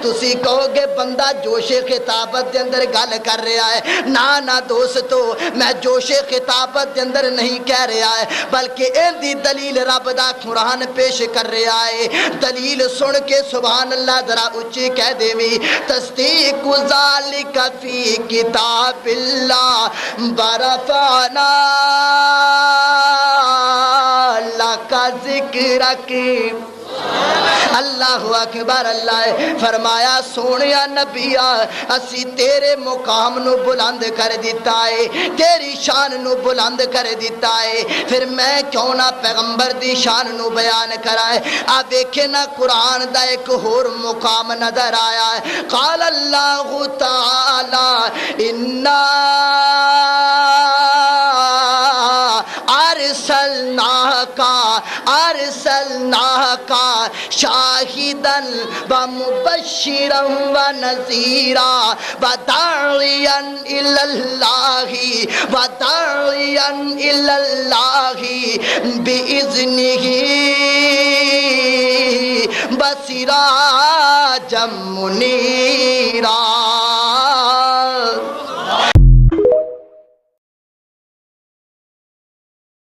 تسی کہو گے بندہ جوش خطابت دے اندر گل کر رہا ہے، نا دوستو میں جوش خطابت دے اندر نہیں کہہ رہا ہے، بلکہ ان دی دلیل رب دا قرآن پیش کر رہا ہے۔ دلیل سن کے سبحان اللہ ذرا اچھی کہہ دے وی، تصدیق ذالک فی کتاب اللہ برفعنا لک ذکرک۔ اللہ اکبر۔ اللہ فرمایا سونیا نبیا اسی تیرے مقام نو بلند کر دیتا ہے، تیری شان نو بلند کر دیتا ہے، پھر میں کیوں نہ پیغمبر دی شان نو بیان کرائے۔ آپ دیکھیں نا قرآن دا ایک اور مقام نظر آیا ہے، قال اللہ تعالی انا ارسلناک شاہدا ومبشرا ونذیرا وداعیا الی اللہ باذنہ وسراجا منیرا۔